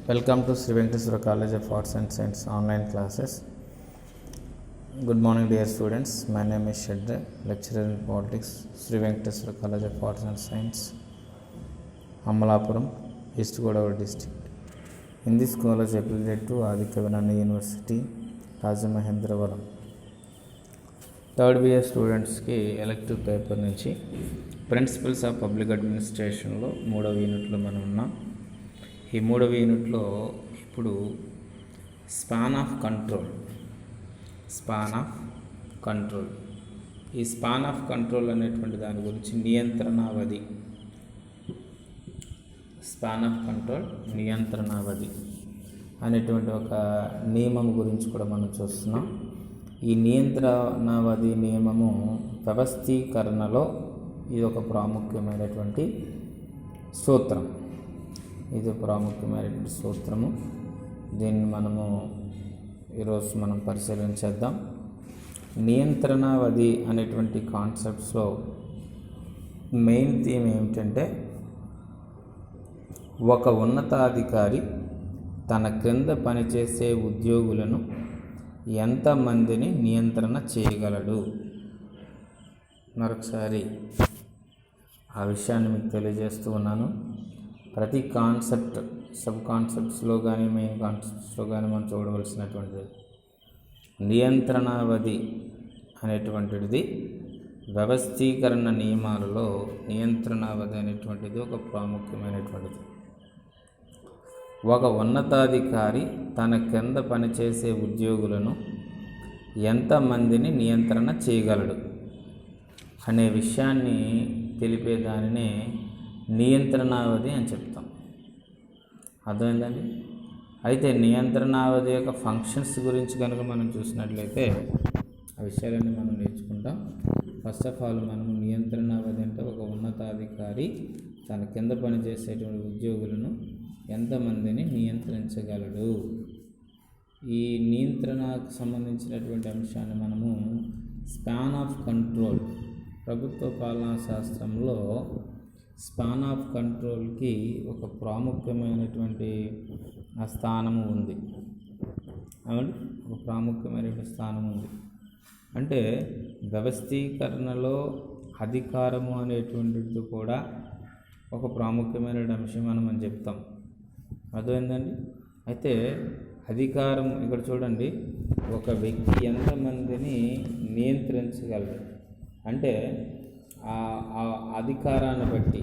Welcome to Sri Venkateswara College of Arts and Science online classes. Good morning dear students. My name is Shedre, lecturer in politics, Sri Venkateswara College of Arts and Science, Amalapuram, East Godavari district. In this college affiliated to Aditya Vinaya University, Rajamahendravaram. Third year స్టూడెంట్స్కి elective paper నుంచి principles of public అడ్మినిస్ట్రేషన్లో 3వ యూనిట్లో మనం ఉన్నాం. ఈ 3వ యూనిట్లో ఇప్పుడు స్పాన్ ఆఫ్ కంట్రోల్ ఈ స్పాన్ ఆఫ్ కంట్రోల్ అనేటువంటి దాని గురించి స్పాన్ ఆఫ్ కంట్రోల్ నియంత్రణావధి అనేటువంటి ఒక నియమం గురించి కూడా మనం చూస్తున్నాం. ఈ నియంత్రణావధి నియమము వ్యవస్థీకరణలో ఇది ఒక ప్రాముఖ్యమైనటువంటి సూత్రం. దీన్ని మనము ఈరోజు మనం పరిశీలించేద్దాం. నియంత్రణావధి అనేటువంటి కాన్సెప్ట్స్లో మెయిన్ థీమ్ ఏమిటంటే, ఒక ఉన్నతాధికారి తన క్రింద పనిచేసే ఉద్యోగులను ఎంతమందిని నియంత్రణ చేయగలడు. మరొకసారి ఆ విషయాన్ని మీకు తెలియజేస్తూ ఉన్నాను. ప్రతి కాన్సెప్ట్ సబ్ కాన్సెప్ట్స్లో కానీ మెయిన్ కాన్సెప్ట్స్లో కానీ మనం చూడవలసినటువంటిది నియంత్రణావధి అనేటువంటిది. వ్యవస్థీకరణ నియమాలలో నియంత్రణావధి అనేటువంటిది ఒక ప్రాముఖ్యమైనటువంటిది. ఒక ఉన్నతాధికారి తన కింద పనిచేసే ఉద్యోగులను ఎంతమందిని నియంత్రణ చేయగలడు అనే విషయాన్ని తెలిపే దానినే నియంత్రణావధి అని చెప్తాం. అర్థమైందండి? అయితే నియంత్రణావధి యొక్క ఫంక్షన్స్ గురించి కనుక మనం చూసినట్లయితే ఆ విషయాలన్నీ మనం నేర్చుకుంటాం. ఫస్ట్ ఆఫ్ ఆల్ మనము నియంత్రణావధి అంటే ఒక ఉన్నతాధికారి తన కింద పనిచేసేటువంటి ఉద్యోగులను ఎంతమందిని నియంత్రించగలడు. ఈ నియంత్రణకు సంబంధించినటువంటి అంశాన్ని మనము స్పాన్ ఆఫ్ కంట్రోల్, ప్రభుత్వ పాలనా శాస్త్రంలో స్పాన్ ఆఫ్ కంట్రోల్కి ఒక ప్రాముఖ్యమైనటువంటి స్థానము ఉంది. ఒక ప్రాముఖ్యమైనటువంటి స్థానం ఉంది. అంటే వ్యవస్థీకరణలో అధికారము అనేటువంటిది కూడా ఒక ప్రాముఖ్యమైన అంశం మనం చెప్తాం. అర్థమైందండి? అయితే అధికారం ఇక్కడ చూడండి, ఒక వ్యక్తి ఎంతమందిని నియంత్రించగలరు అంటే ఆ అధికారాన్ని బట్టి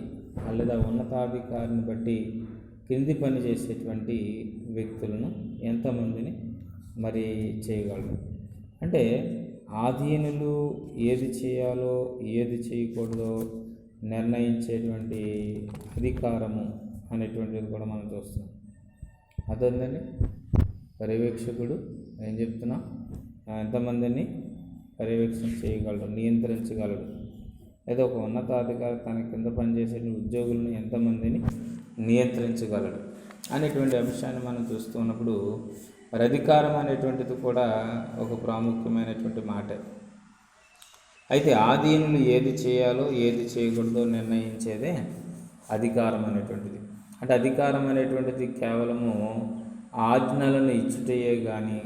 లేదా ఉన్నతాధికారిని బట్టి కింది పని చేసేటువంటి వ్యక్తులను ఎంతమందిని మరి చేయగలరు. అంటే ఆధీనులు ఏది చేయాలో ఏది చేయకూడదో నిర్ణయించేటువంటి అధికారము అనేటువంటిది కూడా మనం చూస్తున్నాం. అదండి పర్యవేక్షకుడు ఏం చెప్తున్నా, ఎంతమందిని పర్యవేక్షణ చేయగలడు, నియంత్రించగలడు. లేదా ఒక ఉన్నతాధికారి తన కింద పనిచేసే ఉద్యోగులను ఎంతమందిని నియంత్రించగలడు అనేటువంటి అంశాన్ని మనం చూస్తూ ఉన్నప్పుడు మరి అధికారం అనేటువంటిది కూడా ఒక ప్రాముఖ్యమైనటువంటి మాటే. అయితే ఆధీనులు ఏది చేయాలో ఏది చేయకూడదో నిర్ణయించేదే అధికారం అనేటువంటిది. అంటే అధికారం అనేటువంటిది కేవలము ఆజ్ఞలను ఇచ్చుటయే కానీ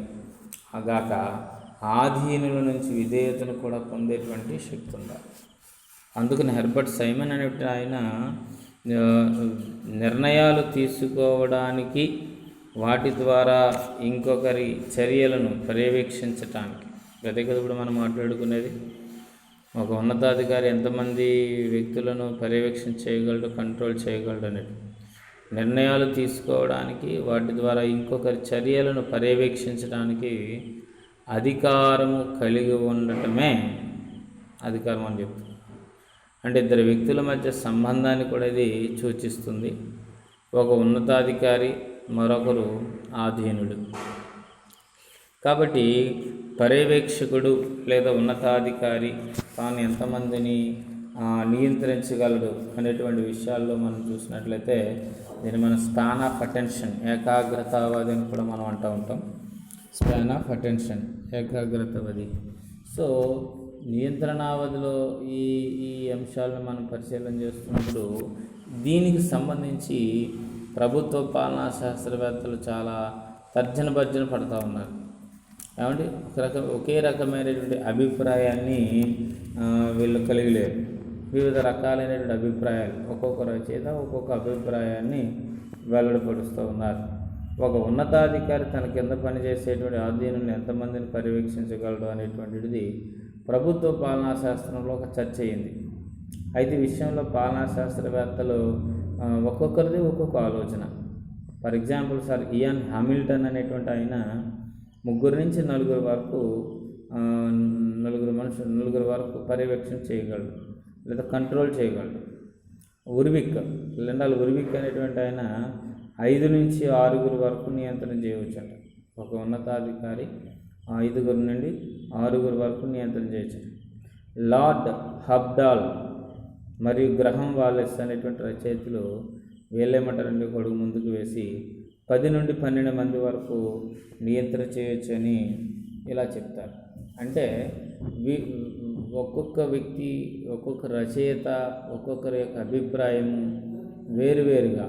అగాక ఆధీనుల నుంచి విధేయతను కూడా పొందేటువంటి శక్తి ఉండాలి. అందుకని హెర్బర్ట్ సైమన్ అనేటువంటి ఆయన నిర్ణయాలు తీసుకోవడానికి వాటి ద్వారా ఇంకొకరి చర్యలను పర్యవేక్షించటానికి, అదే కదా ఇప్పుడు మనం మాట్లాడుకునేది. ఒక ఉన్నతాధికారి ఎంతమంది వ్యక్తులను పర్యవేక్షణ చేయగలడు, కంట్రోల్ చేయగలడు అనేది, నిర్ణయాలు తీసుకోవడానికి వాటి ద్వారా ఇంకొకరి చర్యలను పర్యవేక్షించడానికి అధికారము కలిగి ఉండటమే అధికారం అని చెప్తుంది. అంటే ఇద్దరు వ్యక్తుల మధ్య సంబంధాన్ని కూడా ఇది సూచిస్తుంది. ఒక ఉన్నతాధికారి, మరొకరు ఆధీనుడు. కాబట్టి పర్యవేక్షకుడు లేదా ఉన్నతాధికారి తాను ఎంతమందిని నియంత్రించగలడు అనేటువంటి విషయాల్లో మనం చూసినట్లయితే దీన్ని మనం స్పాన్ ఆఫ్ అటెన్షన్, ఏకాగ్రతావాది అని కూడా మనం అంటూ ఉంటాం. స్పాన్ ఆఫ్ అటెన్షన్, ఏకాగ్రతావాది. సో నియంత్రణావధిలో ఈ అంశాలను మనం పరిశీలన చేస్తున్నప్పుడు దీనికి సంబంధించి ప్రభుత్వ పాలనా శాస్త్రవేత్తలు చాలా తర్జన భర్జన పడుతూ ఉన్నారు. ఏమంటే ఒకే రకమైనటువంటి అభిప్రాయాన్ని వీళ్ళు కలిగి లేరు. వివిధ రకాలైనటువంటి అభిప్రాయాలు, ఒక్కొక్క రచయిత ఒక్కొక్క అభిప్రాయాన్ని వెల్లడిపరుస్తూ ఉన్నారు. ఒక ఉన్నతాధికారి తన కింద పనిచేసేటువంటి అధీనులను ఎంతమందిని పర్యవేక్షించగలడు అనేటువంటిది ప్రభుత్వ పాలనా శాస్త్రంలో ఒక చర్చ అయింది. అయితే ఈ విషయంలో పాలనా శాస్త్రవేత్తలు ఒక్కొక్కరిది ఒక్కొక్క ఆలోచన. For example Sir Ian Hamilton అనేటువంటి ఆయన 3 నుంచి 4 వరకు 4 వరకు పర్యవేక్షణ చేయగలడు లేదా కంట్రోల్ చేయగలడు. లిండాల్ ఉర్విక్ అనేటువంటి ఆయన 5 నుంచి 6 వరకు నియంత్రణ చేయవచ్చు అంట. ఒక ఉన్నతాధికారి 5 నుండి 6 వరకు నియంత్రణ చేయవచ్చు. లార్డ్ హబ్డాల్ మరియు గ్రహం వాలెస్ అనేటువంటి రచయితలు వీళ్ళేమంటారంటే గొడుగు ముందుకు వేసి 10 నుండి 12 మంది వరకు నియంత్రణ చేయొచ్చు అని ఇలా చెప్తారు. అంటే ఒక్కొక్క వ్యక్తి, ఒక్కొక్క రచయిత, ఒక్కొక్కరి యొక్క అభిప్రాయము వేరువేరుగా,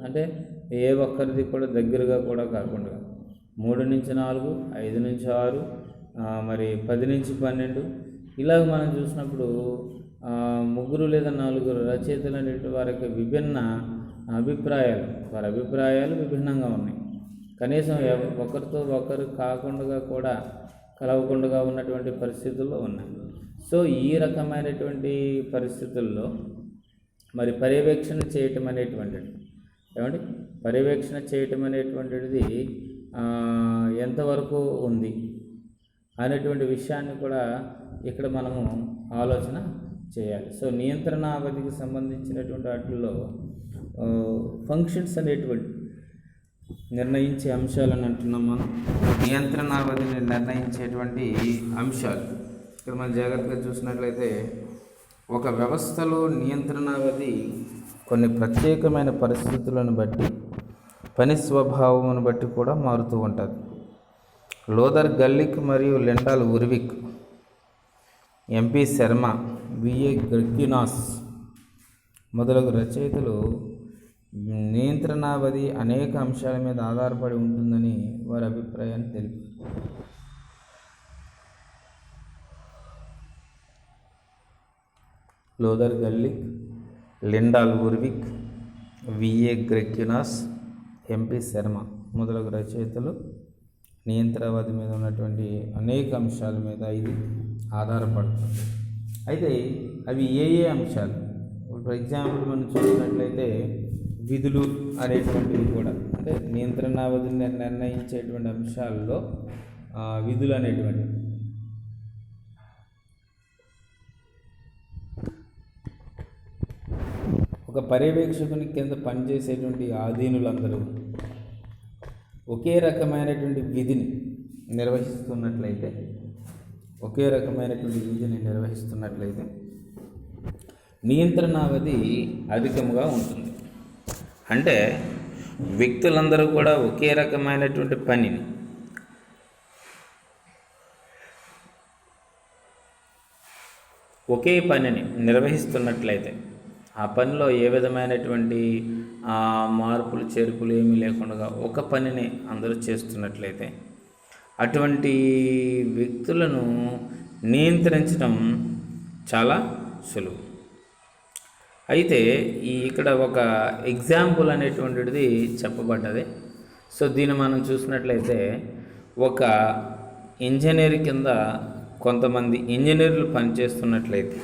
అంటే ఏ ఒక్కరిది కూడా దగ్గరగా కూడా కాకుండా 3 నుంచి 4, 5 నుంచి 6, మరి 10 నుంచి 12 ఇలాగ మనం చూసినప్పుడు 3 లేదా 4 రచయితలు అనేటువంటి వారికి విభిన్న అభిప్రాయాలు, వారి అభిప్రాయాలు విభిన్నంగా ఉన్నాయి. కనీసం ఒకరితో ఒకరు కాకుండా కూడా కలవకుండా ఉన్నటువంటి పరిస్థితుల్లో ఉన్నాయి. సో ఈ రకమైనటువంటి పరిస్థితుల్లో మరి పర్యవేక్షణ చేయటం అనేటువంటిది ఎంతవరకు ఉంది అనేటువంటి విషయాన్ని కూడా ఇక్కడ మనము ఆలోచన చేయాలి. సో నియంత్రణావధికి సంబంధించినటువంటి వాటిల్లో ఫంక్షన్స్ అనేటువంటి నిర్ణయించే అంశాలని అంటున్నాం మనం. నియంత్రణావధిని నిర్ణయించేటువంటి అంశాలు ఇక్కడ మనం జాగ్రత్తగా చూసినట్లయితే ఒక వ్యవస్థలో నియంత్రణావధి కొన్ని ప్రత్యేకమైన పరిస్థితులను బట్టి, పని స్వభావమును బట్టి కూడా మారుతూ ఉంటుంది. లోథర్ గల్లిక్ మరియు లిండాల్ ఉర్విక్, ఎంపీ శర్మ, విఏ గ్రెగ్యునాస్ మొదలగు రచయితలు నియంత్రణావధి అనేక అంశాల మీద ఆధారపడి ఉంటుందని వారి అభిప్రాయాన్ని తెలిపారు. Luther Gulick, Lyndall Urwick, VA Graicunas, MP Sharma మొదలగు రచయితలు నియంత్రణావధి మీద ఉన్నటువంటి అనేక అంశాల మీద ఇది ఆధారపడుతుంది. అయితే అవి ఏ అంశాలు? ఫర్ ఎగ్జాంపుల్ మనం చూసినట్లయితే విధులు అనేటువంటివి కూడా, అంటే నియంత్రణావధిని నిర్ణయించేటువంటి అంశాల్లో విధులు అనేటువంటివి ఒక పర్యవేక్షకుని కింద పనిచేసేటువంటి అధీనులందరూ ఒకే రకమైనటువంటి విధిని నిర్వహిస్తున్నట్లయితే నియంత్రణావధి అధికంగా ఉంటుంది. అంటే వ్యక్తులందరూ కూడా ఒకే రకమైనటువంటి పనిని నిర్వహిస్తున్నట్లయితే ఆ పనిలో ఏ విధమైనటువంటి మార్పులు చేర్పులు ఏమీ లేకుండా ఒక పనిని అందరూ చేస్తున్నట్లయితే అటువంటి వ్యక్తులను నియంత్రించడం చాలా సులువు. అయితే ఇక్కడ ఒక ఎగ్జాంపుల్ అనేటువంటిది చెప్పబడ్డది. సో దీన్ని మనం చూసినట్లయితే ఒక ఇంజనీర్ కింద కొంతమంది ఇంజనీర్లు పనిచేస్తున్నట్లయితే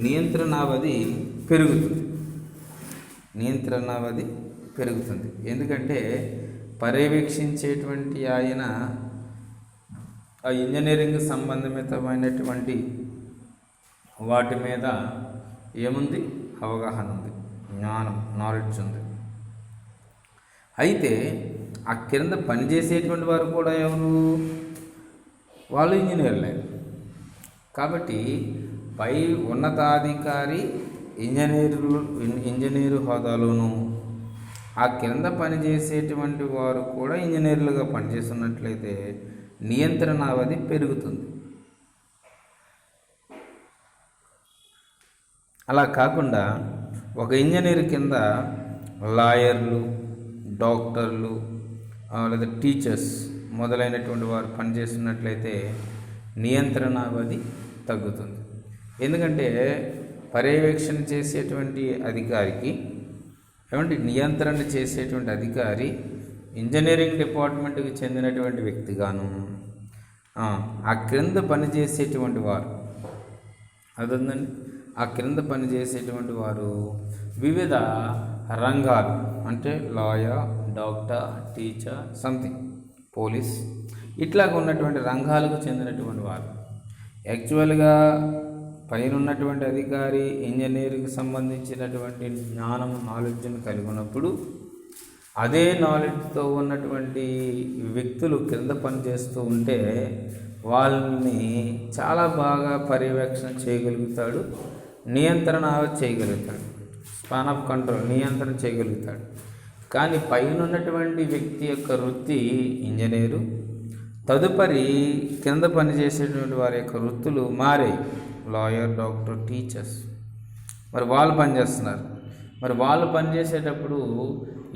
నియంత్రణావధి పెరుగుతుంది. ఎందుకంటే పర్యవేక్షించేటువంటి ఆయన ఆ ఇంజనీరింగ్ సంబంధితమైనటువంటి వాటి మీద ఏముంది? అవగాహన ఉంది, నాలెడ్జ్ ఉంది. అయితే ఆ కింద పనిచేసేటువంటి వారు కూడా ఎవరు? వాళ్ళు ఇంజనీర్లే. కాబట్టి పై ఉన్నతాధికారి ఇంజనీరు హోదాలోను, ఆ కింద పనిచేసేటువంటి వారు కూడా ఇంజనీర్లుగా పనిచేస్తున్నట్లయితే నియంత్రణావధి పెరుగుతుంది. అలా కాకుండా ఒక ఇంజనీర్ కింద లాయర్లు, డాక్టర్లు లేదా టీచర్స్ మొదలైనటువంటి వారు పనిచేస్తున్నట్లయితే నియంత్రణ అవధి తగ్గుతుంది. ఎందుకంటే పర్యవేక్షణ చేసేటువంటి అధికారికి నియంత్రణ చేసేటువంటి అధికారి ఇంజనీరింగ్ డిపార్ట్మెంట్కి చెందినటువంటి వ్యక్తిగాను ఆ క్రింద పనిచేసేటువంటి వారు అదండి ఆ క్రింద పనిచేసేటువంటి వారు వివిధ రంగాలు అంటే lawyer, doctor, teacher, something, police ఇట్లాగ ఉన్నటువంటి రంగాలకు చెందినటువంటి వారు. యాక్చువల్గా పైన ఉన్నటువంటి అధికారి ఇంజనీరింగ్కి సంబంధించినటువంటి నాలెడ్జ్ని కలిగి ఉన్నప్పుడు అదే నాలెడ్జ్తో ఉన్నటువంటి వ్యక్తులు కింద పనిచేస్తూ ఉంటే వాళ్ళని చాలా బాగా పర్యవేక్షణ చేయగలుగుతాడు, నియంత్రణ చేయగలుగుతాడు, స్పాన్ ఆఫ్ కంట్రోల్ నియంత్రణ చేయగలుగుతాడు. కానీ పైన ఉన్నటువంటి వ్యక్తి యొక్క వృత్తి ఇంజనీరు, తదుపరి కింద పనిచేసేటువంటి వారి యొక్క వృత్తులు మారే లాయర్, డాక్టర్, టీచర్స్. మరి వాళ్ళు పనిచేస్తున్నారు. మరి వాళ్ళు పనిచేసేటప్పుడు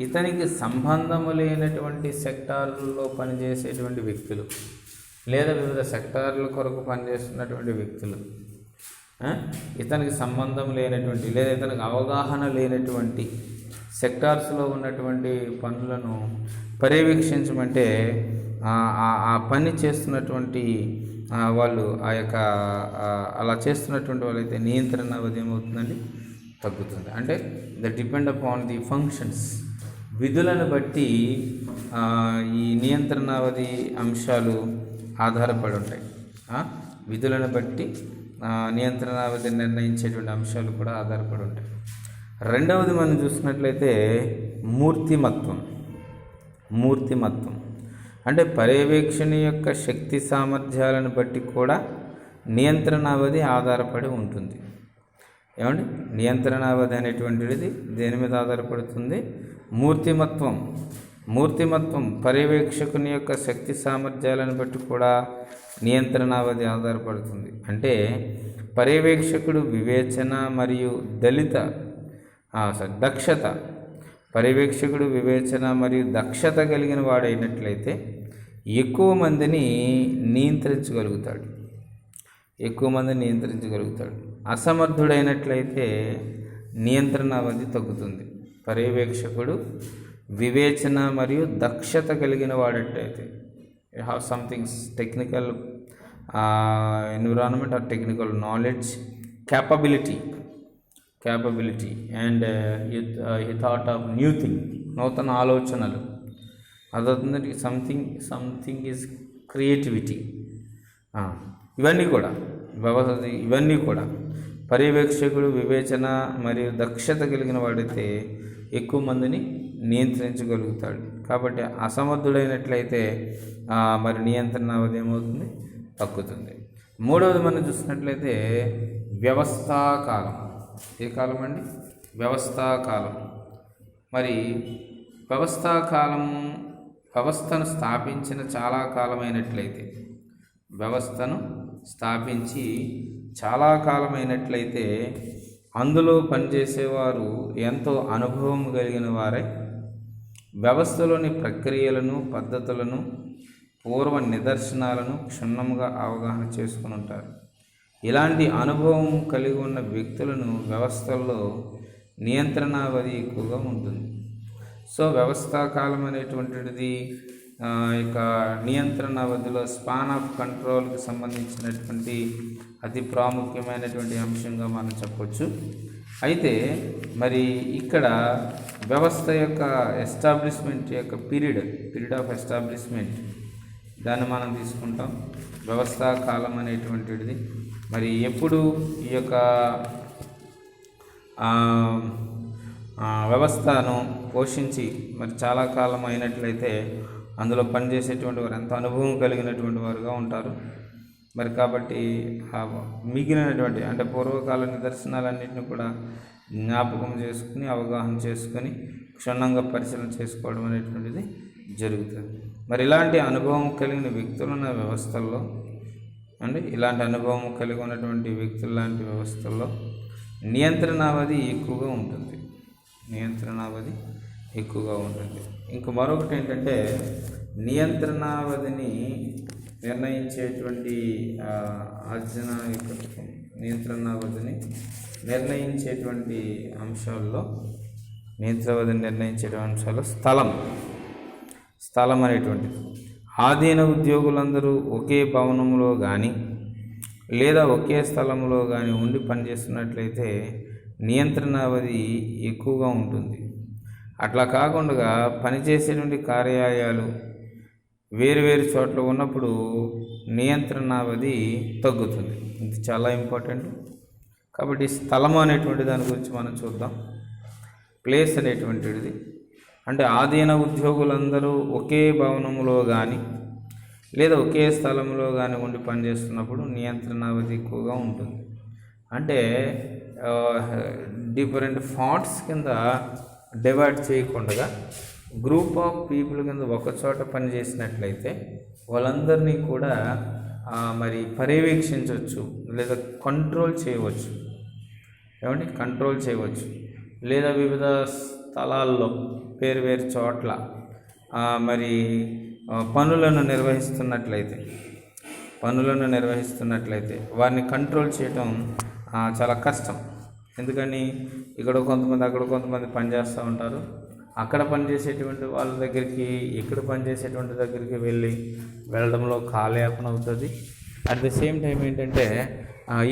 ఇతనికి సంబంధము లేనటువంటి సెక్టార్లలో పనిచేసేటువంటి వ్యక్తులు లేదా వివిధ సెక్టార్ల కొరకు పనిచేస్తున్నటువంటి వ్యక్తులు, ఇతనికి సంబంధం లేనటువంటి లేదా ఇతనికి అవగాహన లేనటువంటి సెక్టార్స్లో ఉన్నటువంటి పనులను పర్యవేక్షించమంటే ఆ పని చేస్తున్నటువంటి వాళ్ళు అలా చేస్తున్నటువంటి వాళ్ళైతే నియంత్రణ అవధి ఏమవుతుందండి తగ్గుతుంది. అంటే the depend upon the functions, విధులను బట్టి ఈ నియంత్రణావధి అంశాలు ఆధారపడి ఉంటాయి. విధులను బట్టి నియంత్రణావధి నిర్ణయించేటువంటి అంశాలు కూడా ఆధారపడి ఉంటాయి. రెండవది మనం చూసినట్లయితే మూర్తిమత్వం అంటే పర్యవేక్షణ యొక్క శక్తి సామర్థ్యాలను బట్టి కూడా నియంత్రణావధి ఆధారపడి ఉంటుంది. నియంత్రణావధి అనేటువంటిది దేని మీద ఆధారపడుతుంది? మూర్తిమత్వం పర్యవేక్షకుని యొక్క శక్తి సామర్థ్యాలను బట్టి కూడా నియంత్రణావధి ఆధారపడుతుంది. అంటే పర్యవేక్షకుడు వివేచన మరియు దక్షత కలిగిన వాడైనట్లయితే ఎక్కువ మందిని నియంత్రించగలుగుతాడు. అసమర్థుడైనట్లయితే నియంత్రణావధి తగ్గుతుంది. పర్యవేక్షకుడు వివేచన మరియు దక్షత కలిగిన వాడట్లయితే have something technical environment or technical knowledge, capability and he thought of new thing, నూతన ఆలోచనలు. అదవుతుంది సంథింగ్ ఈజ్ క్రియేటివిటీ. ఇవన్నీ కూడా పర్యవేక్షకుడు వివేచన మరియు దక్షత కలిగిన వాడైతే ఎక్కువ మందిని నియంత్రించగలుగుతాడు. కాబట్టి అసమర్థుడైనట్లయితే మరి నియంత్రణ అవధి ఏమవుతుంది? తగ్గుతుంది. మూడవది మనం చూసినట్లయితే వ్యవస్థాకాలం. ఏ కాలం అండి? వ్యవస్థాకాలం. మరి వ్యవస్థను స్థాపించిన చాలా కాలమైనట్లయితే అందులో పనిచేసేవారు ఎంతో అనుభవం కలిగిన వారై వ్యవస్థలోని ప్రక్రియలను, పద్ధతులను, పూర్వ నిదర్శనాలను క్షుణ్ణంగా అవగాహన చేసుకుని ఉంటారు. ఇలాంటి అనుభవం కలిగి ఉన్న వ్యక్తులను వ్యవస్థల్లో నియంత్రణావధి ఎక్కువగా ఉంటుంది. సో వ్యవస్థాకాలం అనేటువంటిది ఇక నియంత్రణ అవధిలో స్పాన్ ఆఫ్ కంట్రోల్కి సంబంధించినటువంటి అతి ప్రాముఖ్యమైనటువంటి అంశంగా మనం చెప్పొచ్చు. అయితే మరి ఇక్కడ వ్యవస్థ యొక్క ఎస్టాబ్లిష్మెంట్ యొక్క పీరియడ్ ఆఫ్ ఎస్టాబ్లిష్మెంట్ దాన్ని మనం తీసుకుంటాం. వ్యవస్థా కాలం అనేటువంటిది మరి ఎప్పుడు ఈ యొక్క వ్యవస్థను పోషించి మరి చాలా కాలం అయినట్లయితే అందులో పనిచేసేటువంటి వారు ఎంత అనుభవం కలిగినటువంటి వారుగా ఉంటారు. మరి కాబట్టి మిగిలినటువంటి అంటే పూర్వకాల నిదర్శనాలన్నింటినీ కూడా జ్ఞాపకం చేసుకుని, అవగాహన చేసుకొని క్షుణ్ణంగా పరిశీలన చేసుకోవడం అనేటువంటిది జరుగుతుంది. మరి ఇలాంటి అనుభవం కలిగిన వ్యక్తులున్న వ్యవస్థల్లో ఇలాంటి అనుభవం కలిగి ఉన్నటువంటి వ్యక్తుల లాంటి వ్యవస్థల్లో నియంత్రణావధి ఎక్కువగా ఉంటుంది. నియంత్రణావధి ఎక్కువగా ఉంటుంది. ఇంక మరొకటి ఏంటంటే నియంత్రణావధిని నిర్ణయించేటువంటి నియంత్రణావధిని నిర్ణయించేటువంటి అంశాల్లో స్థలం అనేటువంటిది. ఆధీన ఉద్యోగులందరూ ఒకే భవనంలో కానీ లేదా ఒకే స్థలంలో కానీ ఉండి పనిచేస్తున్నట్లయితే నియంత్రణావధి ఎక్కువగా ఉంటుంది. అట్లా కాకుండా పనిచేసేటువంటి కార్యాలయాలు వేరు చోట్ల ఉన్నప్పుడు నియంత్రణావధి తగ్గుతుంది. ఇది చాలా ఇంపార్టెంట్. కాబట్టి స్థలం అనేటువంటి దాని గురించి మనం చూద్దాం. ప్లేస్ అనేటువంటిది అంటే ఆధీన ఉద్యోగులందరూ ఒకే భవనంలో కానీ లేదా ఒకే స్థలంలో కానీ ఉండి పనిచేస్తున్నప్పుడు నియంత్రణావధి ఎక్కువగా ఉంటుంది. అంటే డిఫరెంట్ పార్ట్స్ కింద డివైడ్ చేయకుండా గ్రూప్ ఆఫ్ పీపుల్ కింద ఒక చోట పనిచేసినట్లయితే వాళ్ళందరినీ కూడా మరి పర్యవేక్షించవచ్చు లేదా కంట్రోల్ చేయవచ్చు. కంట్రోల్ చేయవచ్చు. లేదా వివిధ స్థలాల్లో వేరు చోట్ల మరి పనులను నిర్వహిస్తున్నట్లయితే వారిని కంట్రోల్ చేయటం చాలా కష్టం. ఎందుకని ఇక్కడ కొంతమంది అక్కడ కొంతమంది పనిచేస్తూ ఉంటారు. అక్కడ పనిచేసేటువంటి వాళ్ళ దగ్గరికి ఇక్కడ పనిచేసేటువంటి దగ్గరికి వెళ్ళడంలో కాలయాపన అవుతుంది. అట్ ది సేమ్ టైం ఏంటంటే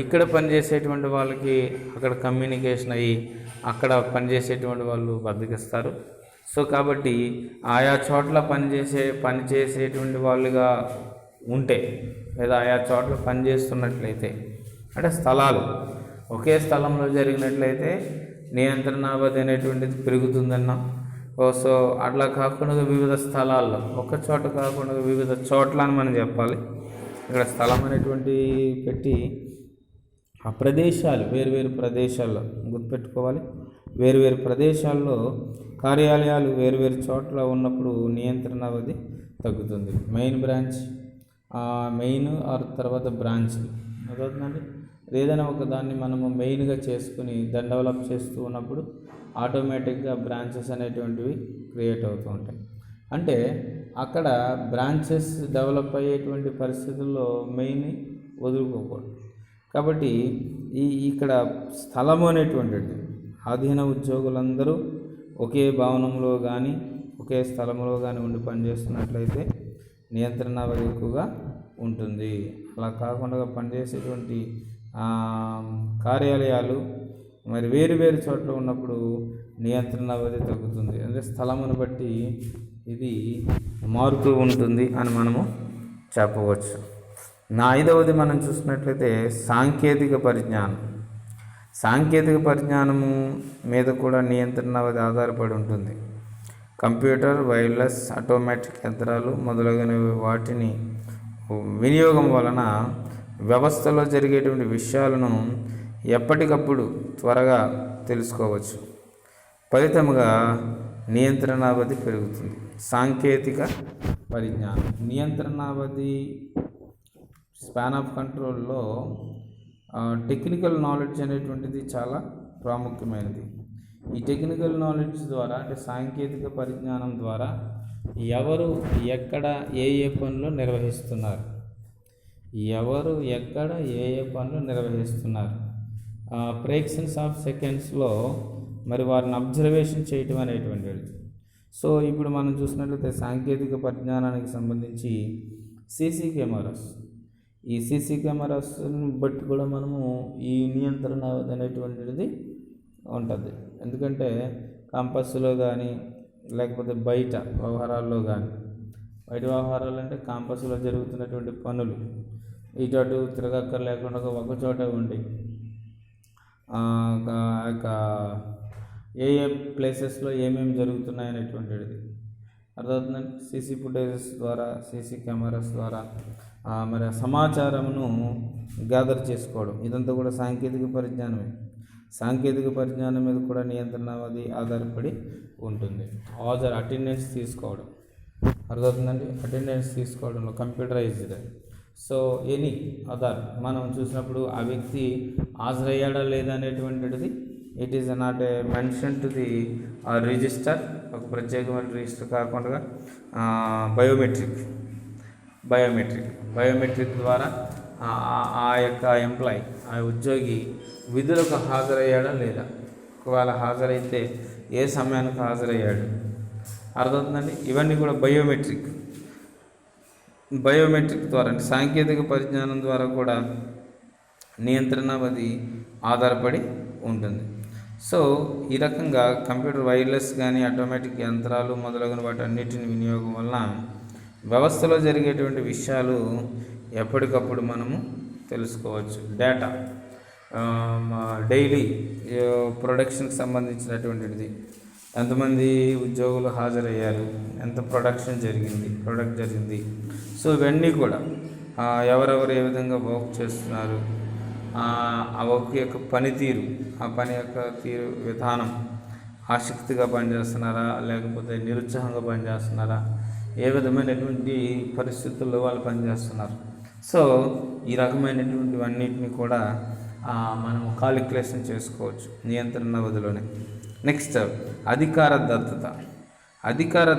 ఇక్కడ పనిచేసేటువంటి వాళ్ళకి అక్కడ కమ్యూనికేషన్ అయ్యి అక్కడ పనిచేసేటువంటి వాళ్ళు బద్దకిస్తారు. సో కాబట్టి ఆయా చోట్ల పనిచేసేటువంటి వాళ్ళుగా ఉంటే లేదా ఆయా చోట్ల పనిచేస్తున్నట్లయితే అంటే స్థలాలు ఒకే స్థలంలో జరిగినట్లయితే నియంత్రణావధి అనేటువంటిది పెరుగుతుందన్నాం. సో అట్లా కాకుండా వివిధ స్థలాల్లో ఒక చోట కాకుండా వివిధ చోట్ల అని మనం చెప్పాలి. ఇక్కడ స్థలం అనేటువంటి పెట్టి ఆ ప్రదేశాలు వేరు ప్రదేశాల్లో గుర్తుపెట్టుకోవాలి. వేరు ప్రదేశాల్లో కార్యాలయాలు వేరు చోట్ల ఉన్నప్పుడు నియంత్రణావధి తగ్గుతుంది. మెయిన్ ఆర్ తర్వాత బ్రాంచ్ అదవుతుందండి. ఏదైనా ఒక దాన్ని మనము మెయిన్గా చేసుకుని దాన్ని డెవలప్ చేస్తూ ఉన్నప్పుడు ఆటోమేటిక్గా బ్రాంచెస్ అనేటువంటివి క్రియేట్ అవుతూ ఉంటాయి. అంటే అక్కడ బ్రాంచెస్ డెవలప్ అయ్యేటువంటి పరిస్థితుల్లో మెయిన్ వదులుకోకూడదు. కాబట్టి ఇక్కడ స్థలము అనేటువంటిది ఆధీన ఉద్యోగులందరూ ఒకే భవనంలో కానీ ఒకే స్థలంలో కానీ ఉండి పనిచేస్తున్నట్లయితే నియంత్రణావధి ఎక్కువగా ఉంటుంది. అలా కాకుండా పనిచేసేటువంటి కార్యాలయాలు మరి వేరు చోట్ల ఉన్నప్పుడు నియంత్రణావధి తగ్గుతుంది. అంటే స్థలమును బట్టి ఇది మారుతూ ఉంటుంది అని మనము చెప్పవచ్చు. 5వది మనం చూసినట్లయితే సాంకేతిక పరిజ్ఞానము మీద కూడా నియంత్రణావధి ఆధారపడి ఉంటుంది. కంప్యూటర్, వైర్లెస్, ఆటోమేటిక్ యంత్రాలు మొదలగునవి వాటిని వినియోగం వలన వ్యవస్థలో జరిగేటువంటి విషయాలను ఎప్పటికప్పుడు త్వరగా తెలుసుకోవచ్చు. ఫలితముగా నియంత్రణావధి పెరుగుతుంది. సాంకేతిక పరిజ్ఞానం నియంత్రణావధి స్పాన్ ఆఫ్ కంట్రోల్లో టెక్నికల్ నాలెడ్జ్ అనేటువంటిది చాలా ప్రాముఖ్యమైనది. ఈ టెక్నికల్ నాలెడ్జ్ ద్వారా అంటే సాంకేతిక పరిజ్ఞానం ద్వారా ఎవరు ఎక్కడ ఏ పనులు నిర్వహిస్తున్నారు ఫ్రాక్షన్స్ ఆఫ్ సెకండ్స్లో మరి వారిని అబ్జర్వేషన్ చేయటం అనేటువంటిది. సో ఇప్పుడు మనం చూసినట్లయితే సాంకేతిక పరిజ్ఞానానికి సంబంధించి ఈ సీసీ కెమెరాస్ని బట్టి కూడా మనము ఈ నియంత్రణ అనేటువంటిది ఉంటుంది. ఎందుకంటే క్యాంపస్లో కానీ లేకపోతే బయట వ్యవహారాల్లో కానీ బయట వ్యవహారాలు అంటే క్యాంపస్లో జరుగుతున్నటువంటి పనులు ఇటు తిరగక్కర్ లేకుండా ఒక చోట ఉండి ఏ ప్లేసెస్లో ఏమేమి జరుగుతున్నాయి అనేటువంటిది అర్థమవుతుందండి. సీసీ ఫుటేజెస్ ద్వారా సీసీ కెమెరాస్ ద్వారా మరి సమాచారమును గ్యాదర్ చేసుకోవడం ఇదంతా కూడా సాంకేతిక పరిజ్ఞానమే. సాంకేతిక పరిజ్ఞానం మీద కూడా నియంత్రణావధి ఆధారపడి ఉంటుంది. అటెండెన్స్ తీసుకోవడం అర్థమవుతుందండి. అటెండెన్స్ తీసుకోవడంలో కంప్యూటరైజ్డ్. సో ఎనీ అదర్ మనం చూసినప్పుడు ఆ వ్యక్తి హాజరయ్యాడా లేదా అనేటువంటిది it is not a mention to the register, ఒక ప్రత్యేకమైన రిజిస్టర్ కాకుండా బయోమెట్రిక్ ద్వారా ఆ యొక్క ఎంప్లాయీ, ఆ ఉద్యోగి విధులకు హాజరయ్యాడా లేదా, ఒకవేళ హాజరైతే ఏ సమయానికి హాజరయ్యాడు, అర్థమవుతుందండి. ఇవన్నీ కూడా బయోమెట్రిక్ ద్వారా అంటే సాంకేతిక పరిజ్ఞానం ద్వారా కూడా నియంత్రణ అది ఆధారపడి ఉంటుంది. సో ఈ రకంగా కంప్యూటర్ వైర్లెస్ కానీ ఆటోమేటిక్ యంత్రాలు మొదలగున వాటి అన్నిటిని వినియోగం వలన వ్యవస్థలో జరిగేటువంటి విషయాలు ఎప్పటికప్పుడు మనము తెలుసుకోవచ్చు. డేటా డైలీ ప్రొడక్షన్కి సంబంధించినటువంటిది, ఎంతమంది ఉద్యోగులు హాజరయ్యారు, ఎంత ప్రొడక్ట్ జరిగింది. సో ఇవన్నీ కూడా ఎవరెవరు ఏ విధంగా వర్క్ చేస్తున్నారు, ఆ వర్క్ యొక్క పనితీరు, ఆ పని యొక్క విధానం, ఆసక్తిగా పనిచేస్తున్నారా లేకపోతే నిరుత్సాహంగా పనిచేస్తున్నారా, ఏ విధమైనటువంటి పరిస్థితుల్లో వాళ్ళు పనిచేస్తున్నారు. సో ఈ రకమైనటువంటివన్నిటిని కూడా మనం కాలిక్యులేషన్ చేసుకోవచ్చు నియంత్రణ వ్యవధిలోనే. నెక్స్ట్ అధికార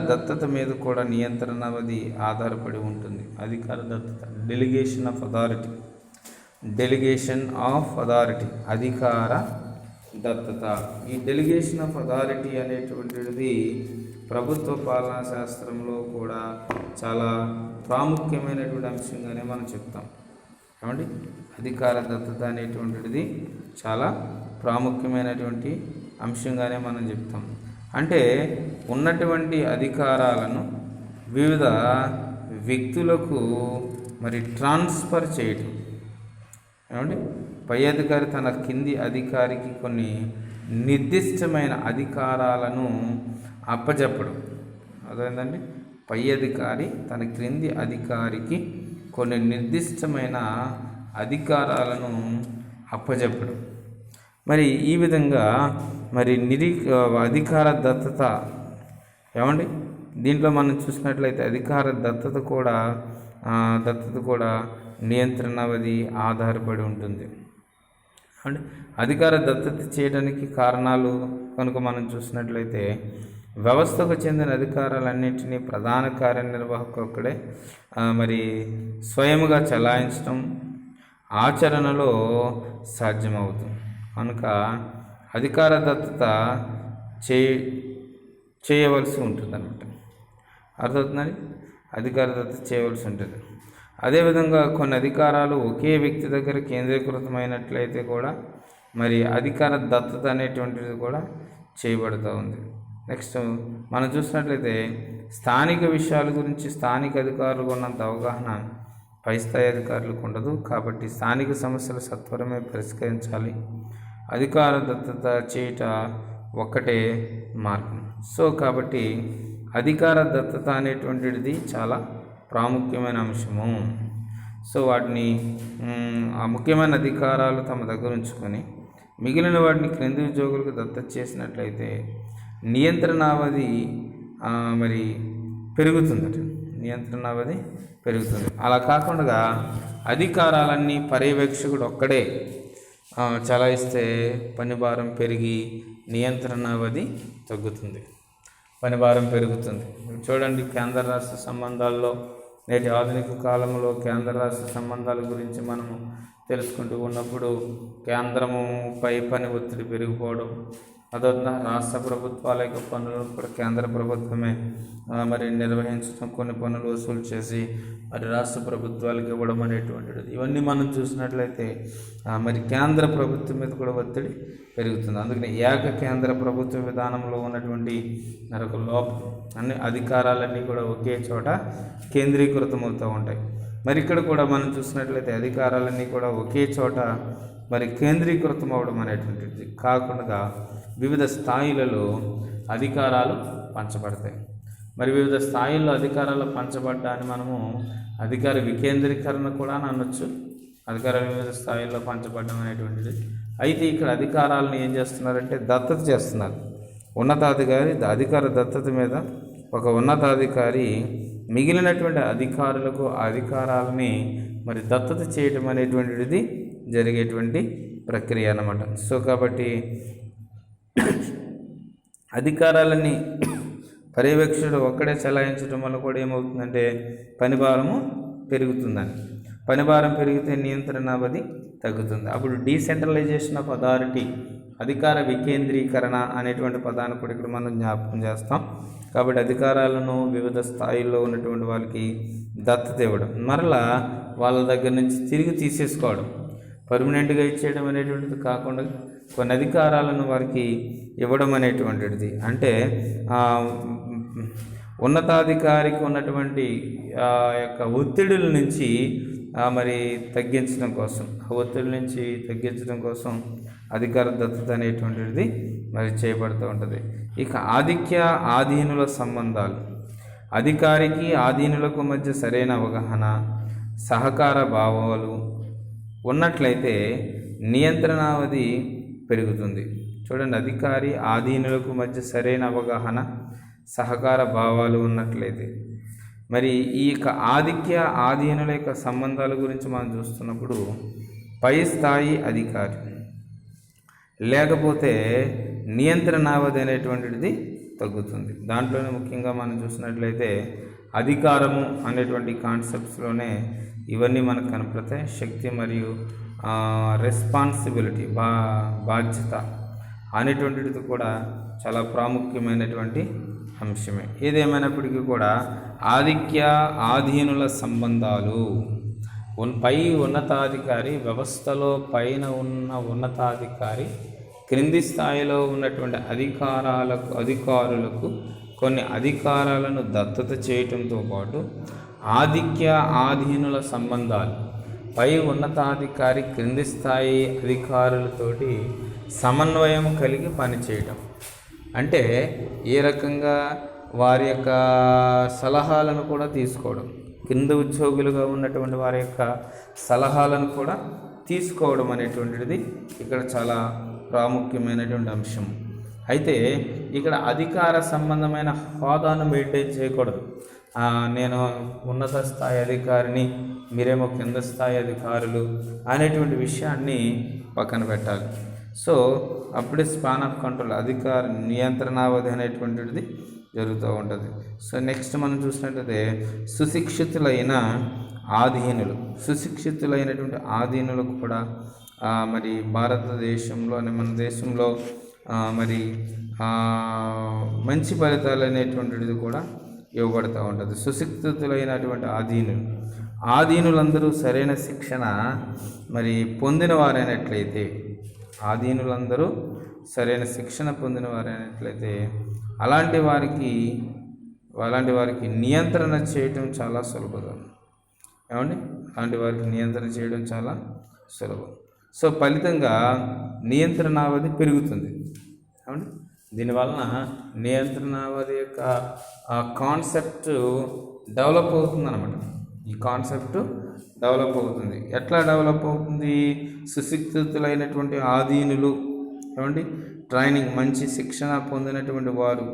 దత్తత మీద కూడా నియంత్రణ వ్యవధి ఆధారపడి ఉంటుంది. అధికార దత్తత డెలిగేషన్ ఆఫ్ అథారిటీ అధికార దత్తత. ఈ డెలిగేషన్ ఆఫ్ అథారిటీ అనేటువంటిది ప్రభుత్వ పాలనా శాస్త్రంలో కూడా చాలా ప్రాముఖ్యమైనటువంటి అంశంగానే మనం చెప్తాం. ఏమండి, అధికార దత్తత అనేటువంటిది చాలా ప్రాముఖ్యమైనటువంటి అంశంగానే మనం చెప్తాం. అంటే ఉన్నటువంటి అధికారాలను వివిధ వ్యక్తులకు మరి ట్రాన్స్ఫర్ చేయటం. ఏమండి, పై అధికారి తన కింది అధికారికి కొన్ని నిర్దిష్టమైన అధికారాలను అప్పచెప్పడం. అదేంటండి, పై అధికారి తన క్రింది అధికారికి కొన్ని నిర్దిష్టమైన అధికారాలను అప్పచెప్పడం. మరి ఈ విధంగా మరి అధికార దత్తత ఏమండి, దీంట్లో మనం చూసినట్లయితే అధికార దత్తత కూడా నియంత్రణ వ్యవధి ఆధారపడి ఉంటుంది. అంటే అధికార దత్తత చేయడానికి కారణాలు కనుక మనం చూసినట్లయితే వ్యవస్థకు చెందిన అధికారాలన్నింటినీ ప్రధాన కార్యనిర్వాహకుడే మరి స్వయముగా చలాయించడం ఆచరణలో సాధ్యమవుతుంది. కనుక అధికార దత్తత చేయవలసి ఉంటుంది అన్నమాట. అర్థమవుతుందని అధికార దత్తత చేయవలసి ఉంటుంది. అదేవిధంగా కొన్ని అధికారాలు ఒకే వ్యక్తి దగ్గర కేంద్రీకృతమైనట్లయితే కూడా మరి అధికార దత్తత అనేటువంటిది కూడా చేయబడుతూ ఉంది. నెక్స్ట్ మనం చూసినట్లయితే స్థానిక విషయాల గురించి స్థానిక అధికారులకు ఉన్నంత అవగాహన పై స్థాయి అధికారులకు ఉండదు. కాబట్టి స్థానిక సమస్యలు సత్వరమే పరిష్కరించాలి. అధికార దత్తత చేయట ఒక్కటే మార్గం. సో కాబట్టి అధికార దత్తత అనేటువంటిది చాలా ప్రాముఖ్యమైన అంశము. సో వాటిని ఆ ముఖ్యమైన అధికారాలు తమ దగ్గర ఉంచుకొని మిగిలిన వాటిని క్రింది ఉద్యోగులకు దత్తత చేసినట్లయితే నియంత్రణ అవధి మరి పెరుగుతుంది. అలా కాకుండా అధికారాలన్నీ పర్యవేక్షకుడు ఒక్కడే చలాయిస్తే పనిభారం పెరిగి నియంత్రణ అవధి తగ్గుతుంది, పనిభారం పెరుగుతుంది. చూడండి, కేంద్ర రాష్ట్ర సంబంధాల్లో నేటి ఆధునిక కాలంలో కేంద్ర రాష్ట్ర సంబంధాల గురించి మనము తెలుసుకుంటూ ఉన్నప్పుడు కేంద్రముపై పని ఒత్తిడి పెరిగిపోవడం, అదొద్దా రాష్ట్ర ప్రభుత్వాల యొక్క పనులను కూడా కేంద్ర ప్రభుత్వమే మరి నిర్వహించడం, కొన్ని పనులు వసూలు చేసి మరి రాష్ట్ర ప్రభుత్వాలకు ఇవ్వడం అనేటువంటిది. ఇవన్నీ మనం చూసినట్లయితే మరి కేంద్ర ప్రభుత్వం మీద కూడా ఒత్తిడి పెరుగుతుంది. అందుకని ఏక కేంద్ర ప్రభుత్వ విధానంలో ఉన్నటువంటి మరొక లోపం, అన్ని అధికారాలన్నీ కూడా ఒకే చోట కేంద్రీకృతం అవుతూ ఉంటాయి. మరి ఇక్కడ కూడా మనం చూసినట్లయితే అధికారాలన్నీ కూడా ఒకే చోట మరి కేంద్రీకృతం అవ్వడం అనేటువంటిది కాకుండా వివిధ స్థాయిలలో అధికారాలు పంచబడతాయి. మరి వివిధ స్థాయిల్లో అధికారాలు పంచబడ్డాన్ని మనము అధికార వికేంద్రీకరణ కూడా అనొచ్చు. అధికారాలు వివిధ స్థాయిల్లో పంచబడడం అనేటువంటిది. అయితే ఇక్కడ అధికారాలను ఏం చేస్తున్నారంటే దత్తత చేస్తున్నారు. ఉన్నతాధికారి అధికార దత్తత మీద ఒక ఉన్నతాధికారి మిగిలినటువంటి అధికారులకు ఆ అధికారాలని మరి దత్తత చేయటం అనేటువంటిది జరిగేటువంటి ప్రక్రియ అన్నమాట. సో కాబట్టి అధికారాలన్నీ పర్యవేక్షకుడు ఒక్కడే చలాయించడం వల్ల కూడా ఏమవుతుందంటే పనిభారము పెరుగుతుందని. పనిభారం పెరిగితే నియంత్రణ అవధి తగ్గుతుంది. అప్పుడు డీసెంట్రలైజేషన్ ఆఫ్ అథారిటీ, అధికార వికేంద్రీకరణ అనేటువంటి పదాన్ని కూడా ఇక్కడ మనం జ్ఞాపకం చేస్తాం. కాబట్టి అధికారాలను వివిధ స్థాయిల్లో ఉన్నటువంటి వాళ్ళకి దత్తత ఇవ్వడం, మరలా వాళ్ళ దగ్గర నుంచి తిరిగి తీసేసుకోవడం, పర్మనెంట్గా ఇచ్చేయడం అనేటువంటిది కాకుండా కొన్ని అధికారాలను వారికి ఇవ్వడం అనేటువంటిది. అంటే ఉన్నతాధికారికి ఉన్నటువంటి యొక్క ఒత్తిడుల నుంచి మరి తగ్గించడం కోసం, ఆ ఒత్తిడి నుంచి తగ్గించడం కోసం అధికార దత్తత అనేటువంటిది మరి చేయబడుతూ ఉంటుంది. ఇక ఆధిక్య ఆధీనుల సంబంధాలు, అధికారికి ఆధీనులకు మధ్య సరైన అవగాహన, సహకార భావాలు ఉన్నట్లయితే నియంత్రణావధి పెరుగుతుంది. చూడండి, అధికారి ఆధీనులకు మధ్య సరైన అవగాహన, సహకార భావాలు ఉన్నట్లయితే. మరి ఈ యొక్క ఆధిక్య ఆధీనుల యొక్క సంబంధాల గురించి మనం చూస్తున్నప్పుడు పై స్థాయి అధికారి లేకపోతే నియంత్రణావధి అనేటువంటిది తగ్గుతుంది. దాంట్లోనే ముఖ్యంగా మనం చూసినట్లయితే అధికారము అనేటువంటి కాన్సెప్ట్స్లోనే ఇవన్నీ మనకు కనపడతాయి. శక్తి మరియు రెస్పాన్సిబిలిటీ, బాధ్యత అనేటువంటిది కూడా చాలా ప్రాముఖ్యమైనటువంటి అంశమే. ఏదేమైనప్పటికీ కూడా ఆధిక్య ఆధీనుల సంబంధాలు, పై ఉన్నతాధికారి వ్యవస్థలో పైన ఉన్న ఉన్నతాధికారి క్రింది స్థాయిలో ఉన్నటువంటి అధికారులకు కొన్ని అధికారాలను దత్తత చేయటంతో పాటు ఆధిక్య ఆధీనుల సంబంధాలు, పై ఉన్నతాధికారి క్రింది స్థాయి అధికారులతోటి సమన్వయం కలిగి పనిచేయటం. అంటే ఏ రకంగా వారి యొక్క సలహాలను కూడా తీసుకోవడం, కింద ఉద్యోగులుగా ఉన్నటువంటి వారి యొక్క సలహాలను కూడా తీసుకోవడం అనేటువంటిది ఇక్కడ చాలా ప్రాముఖ్యమైనటువంటి అంశం. అయితే ఇక్కడ అధికార సంబంధమైన హోదాను మెయింటైన్ చేయకూడదు. నేను ఉన్నత స్థాయి అధికారిని, మీరేమో కింద స్థాయి అధికారులు అనేటువంటి విషయాన్ని పక్కన పెట్టాలి. సో అప్పుడే స్పాన్ ఆఫ్ కంట్రోల్, అధికార నియంత్రణావధి అనేటువంటిది జరుగుతూ ఉంటుంది. సో నెక్స్ట్ మనం చూసినట్లయితే సుశిక్షితులైన ఆధీనులు, సుశిక్షితులైనటువంటి ఆధీనులకు కూడా మరి భారతదేశంలో మన దేశంలో మరి మంచి ఫలితాలు అనేటువంటిది కూడా ఇవ్వబడుతూ ఉంటుంది. సుశిక్షితులైనటువంటి ఆధీనులందరూ సరైన శిక్షణ మరి పొందిన వారైనట్లయితే, ఆధీనులందరూ సరైన శిక్షణ పొందిన వారైనట్లయితే అలాంటి వారికి నియంత్రణ చేయటం చాలా సులభం. ఏమండి, అలాంటి వారికి నియంత్రణ చేయడం చాలా సులభం. సో ఫలితంగా నియంత్రణావధి పెరుగుతుంది. ఏమండి, దీనివలన నియంత్రణావధి యొక్క కాన్సెప్ట్ డెవలప్ అవుతుంది అన్నమాట. ఈ కాన్సెప్ట్ డెవలప్ అవుతుంది. ఎట్లా డెవలప్ అవుతుంది? సుశిక్షితులైనటువంటి ఆధీనులు, ఏమండి, ట్రైనింగ్, మంచి శిక్షణ పొందినటువంటి వారు,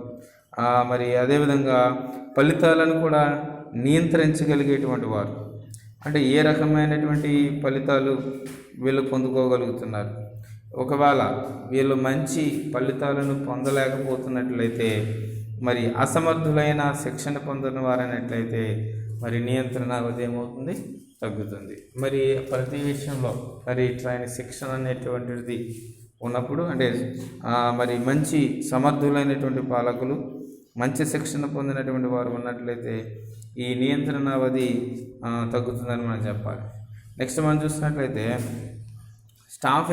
మరి అదేవిధంగా ఫలితాలను కూడా నియంత్రించగలిగేటువంటి వారు. అంటే ఏ రకమైనటువంటి ఫలితాలు వీళ్ళు పొందుకోగలుగుతున్నారు, ఒకవేళ వీళ్ళు మంచి ఫలితాలను పొందలేకపోతున్నట్లయితే, మరి అసమర్థులైన శిక్షణ పొందిన వారైనట్లయితే మరి నియంత్రణ అవధి ఏమవుతుంది? తగ్గుతుంది. మరి ప్రతి విషయంలో మరి ట్రైనింగ్ శిక్షణ అనేటువంటిది ఉన్నప్పుడు, అంటే మరి మంచి సమర్థులైనటువంటి పాలకులు, మంచి శిక్షణ పొందినటువంటి వారు ఉన్నట్లయితే ఈ నియంత్రణ అవధి తగ్గుతుందని మనం చెప్పాలి. నెక్స్ట్ మనం చూసినట్లయితే స్టాఫ్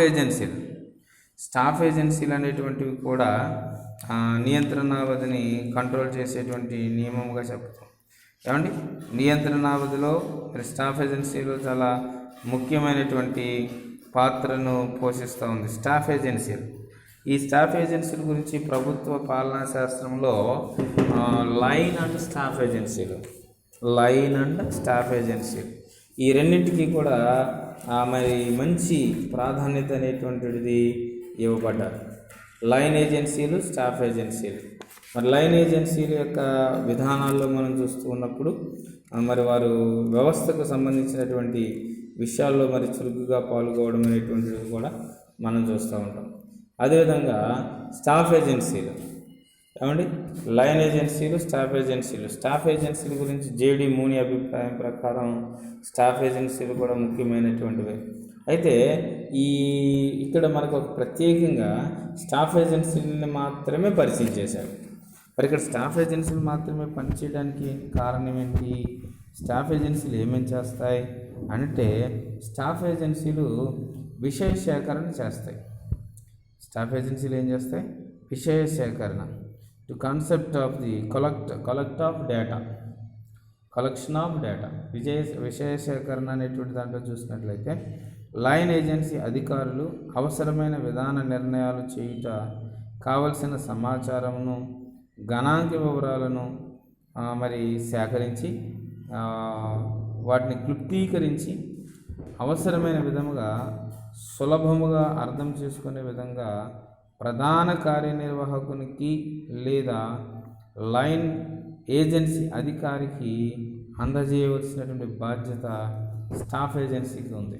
ఏజెన్సీలు అనేటువంటివి కూడా నియంత్రణావధిని కంట్రోల్ చేసేటువంటి నియమంగా చెప్తాం. ఏమండి, నియంత్రణావధిలో స్టాఫ్ ఏజెన్సీలు చాలా ముఖ్యమైనటువంటి పాత్రను పోషిస్తూ ఉంది. స్టాఫ్ ఏజెన్సీలు, ఈ స్టాఫ్ ఏజెన్సీల గురించి ప్రభుత్వ పాలనా శాస్త్రంలో లైన్ అండ్ స్టాఫ్ ఏజెన్సీలు ఈ రెండింటికి కూడా మరి మంచి ప్రాధాన్యత అనేటువంటిది ఇవ్వబడ్డారు. లైన్ ఏజెన్సీలు, స్టాఫ్ ఏజెన్సీలు. మరి లైన్ ఏజెన్సీల యొక్క విధానాల్లో మనం చూస్తూ ఉన్నప్పుడు మరి వారు వ్యవస్థకు సంబంధించినటువంటి విషయాల్లో మరి చురుకుగా పాల్గొవడం అనేటువంటిది కూడా మనం చూస్తూ ఉంటాం. అదేవిధంగా స్టాఫ్ ఏజెన్సీలు, ఏమండి లైన్ ఏజెన్సీలు, స్టాఫ్ ఏజెన్సీల గురించి జేడి మూని అభిప్రాయం ప్రకారం స్టాఫ్ ఏజెన్సీలు కూడా ముఖ్యమైనటువంటివి. అయితే ఇక్కడ మనకు ఒక ప్రత్యేకంగా స్టాఫ్ ఏజెన్సీలని మాత్రమే పరిచయం చేశాడు. మరి ఇక్కడ స్టాఫ్ ఏజెన్సీలు మాత్రమే పనిచేయడానికి కారణం ఏంటి? స్టాఫ్ ఏజెన్సీలు ఏమేమి చేస్తాయి అంటే, స్టాఫ్ ఏజెన్సీలు విషయ సేకరణ చేస్తాయి. స్టాఫ్ ఏజెన్సీలు ఏం చేస్తాయి? విషయ సేకరణ, to concept of the collection of data. విషయ సేకరణ అనేటువంటి దాంట్లో చూసినట్లయితే లైన్ ఏజెన్సీ అధికారులు అవసరమైన విధాన నిర్ణయాలు చేయుట, కావలసిన సమాచారమును, గణాంక వివరాలను మరి సేకరించి వాటిని క్లుప్తీకరించి అవసరమైన విధముగా సులభముగా అర్థం చేసుకునే విధంగా ప్రధాన కార్యనిర్వాహకునికి లేదా లైన్ ఏజెన్సీ అధికారికి అందజేయవలసినటువంటి బాధ్యత స్టాఫ్ ఏజెన్సీకి ఉంది.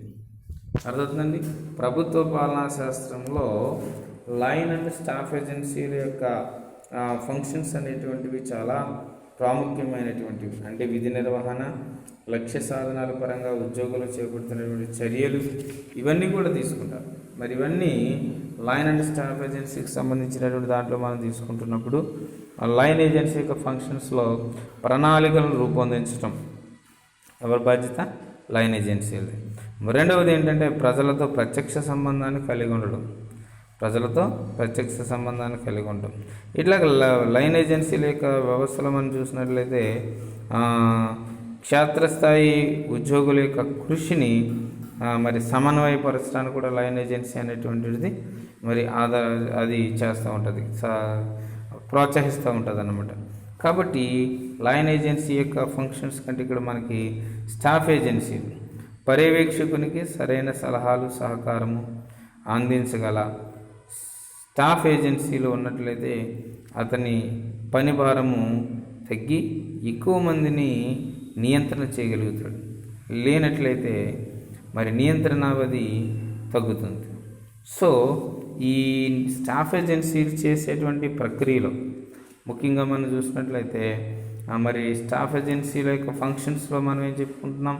అర్థమవుతుందండి. ప్రభుత్వ పాలనా శాస్త్రంలో లైన్ అండ్ స్టాఫ్ ఏజెన్సీల యొక్క ఫంక్షన్స్ అనేటువంటివి చాలా ప్రాముఖ్యమైనటువంటివి. అంటే విధి నిర్వహణ, లక్ష్య సాధనాల పరంగా ఉద్యోగులు చేపడుతున్నటువంటి చర్యలు, ఇవన్నీ కూడా తీసుకుంటారు. మరి ఇవన్నీ లైన్ అండ్ స్టాఫ్ ఏజెన్సీకి సంబంధించినటువంటి దాంట్లో మనం తీసుకుంటున్నప్పుడు లైన్ ఏజెన్సీ యొక్క ఫంక్షన్స్లో ప్రణాళికలను రూపొందించడం ఎవరి బాధ్యత? లైన్ ఏజెన్సీలది. రెండవది ఏంటంటే ప్రజలతో ప్రత్యక్ష సంబంధాన్ని కలిగి ఉండడం. ఇట్లా లైన్ ఏజెన్సీల యొక్క వ్యవస్థలో మనం చూసినట్లయితే క్షేత్రస్థాయి ఉద్యోగుల యొక్క కృషిని మరి సమన్వయపరచడానికి కూడా లైన్ ఏజెన్సీ అనేటువంటిది మరి అది చేస్తూ ఉంటుంది, ప్రోత్సహిస్తూ ఉంటుంది అన్నమాట. కాబట్టి లైన్ ఏజెన్సీ యొక్క ఫంక్షన్స్ కంటే ఇక్కడ మనకి స్టాఫ్ ఏజెన్సీ పర్యవేక్షకునికి సరైన సలహాలు, సహకారము అందించగల స్టాఫ్ ఏజెన్సీలో ఉన్నట్లయితే అతని పని భారము తగ్గి ఎక్కువ మందిని నియంత్రణ చేయగలుగుతాడు. లేనట్లయితే మరి నియంత్రణ అవధి తగ్గుతుంది. సో ఈ స్టాఫ్ ఏజెన్సీలు చేసేటువంటి ప్రక్రియలో ముఖ్యంగా మనం చూసినట్లయితే మరి స్టాఫ్ ఏజెన్సీల యొక్క ఫంక్షన్స్లో మనం ఏం చెప్పుకుంటున్నాం?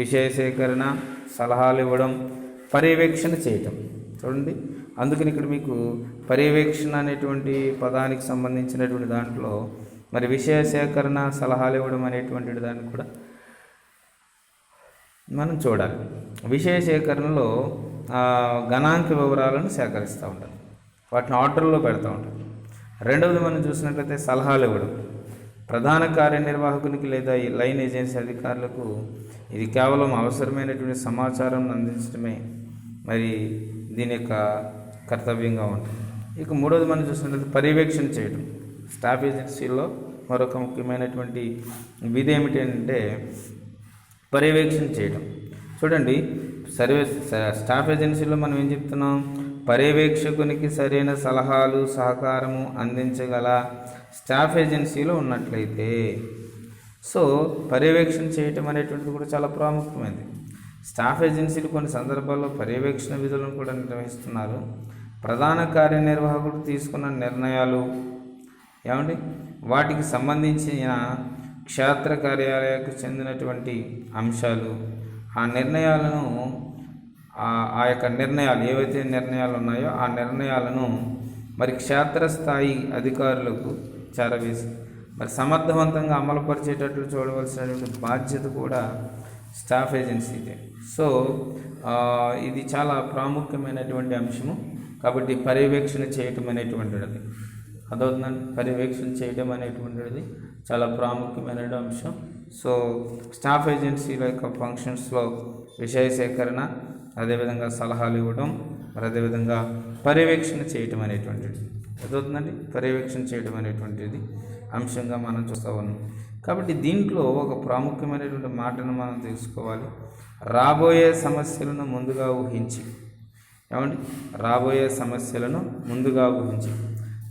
విషయ సేకరణ, సలహాలు ఇవ్వడం, పర్యవేక్షణ చేయటం. చూడండి, అందుకని ఇక్కడ మీకు పర్యవేక్షణ అనేటువంటి పదానికి సంబంధించినటువంటి దాంట్లో మరి విషయ సేకరణ, సలహాలు ఇవ్వడం అనేటువంటి దాన్ని కూడా మనం చూడాలి. విషయ సేకరణలో గణాంక వివరాలను సేకరిస్తూ ఉంటారు, వాటిని ఆర్డర్లో పెడతా ఉంటారు. రెండవది మనం చూసినట్లయితే సలహాలు ఇవ్వడం. ప్రధాన కార్యనిర్వాహకునికి లేదా లైన్ ఏజెన్సీ అధికారులకు ఇది కేవలం అవసరమైనటువంటి సమాచారం అందించడమే మరి దీని యొక్క కర్తవ్యంగా ఉంటుంది. ఇక మూడవది మనం చూసినట్లయితే పర్యవేక్షణ చేయడం. స్టాఫ్ ఏజెన్సీలో మరొక ముఖ్యమైనటువంటి విధి ఏమిటి అంటే పర్యవేక్షణ చేయడం. చూడండి, స్టాఫ్ ఏజెన్సీలో మనం ఏం చెప్తున్నాం? పర్యవేక్షకునికి సరైన సలహాలు, సహకారము అందించగల స్టాఫ్ ఏజెన్సీలో ఉన్నట్లయితే, సో పర్యవేక్షణ చేయటం అనేటువంటిది కూడా చాలా ప్రాముఖ్యమైనది. స్టాఫ్ ఏజెన్సీలు కొన్ని సందర్భాల్లో పర్యవేక్షణ విధులను కూడా నిర్వహిస్తున్నారు. ప్రధాన కార్యనిర్వాహకుడు తీసుకున్న నిర్ణయాలు వాటికి సంబంధించిన క్షేత్ర కార్యాలయాలకు చెందినటువంటి అంశాలు, ఆ నిర్ణయాలను ఆ యొక్క నిర్ణయాలు ఏవైతే నిర్ణయాలు ఉన్నాయో ఆ నిర్ణయాలను మరి క్షేత్రస్థాయి అధికారులకు చేరవేసి మరి సమర్థవంతంగా అమలుపరిచేటట్లు చూడవలసినటువంటి బాధ్యత కూడా స్టాఫ్ ఏజెన్సీదే. సో ఇది చాలా ప్రాముఖ్యమైనటువంటి అంశము. కాబట్టి పర్యవేక్షణ చేయటం అనేటువంటిది అదవుతుందండి. పర్యవేక్షణ చేయడం అనేటువంటిది చాలా ప్రాముఖ్యమైన అంశం. సో స్టాఫ్ ఏజెన్సీల యొక్క ఫంక్షన్స్లో విషయ సేకరణ, అదేవిధంగా సలహాలు ఇవ్వడం, మరి అదేవిధంగా పర్యవేక్షణ చేయటం అనేటువంటిది అదవుతుందండి. పర్యవేక్షణ చేయడం అనేటువంటిది అంశంగా మనం చూస్తూ ఉన్నాం. కాబట్టి దీంట్లో ఒక ప్రాముఖ్యమైనటువంటి మాటను మనం తెలుసుకోవాలి. రాబోయే సమస్యలను ముందుగా ఊహించి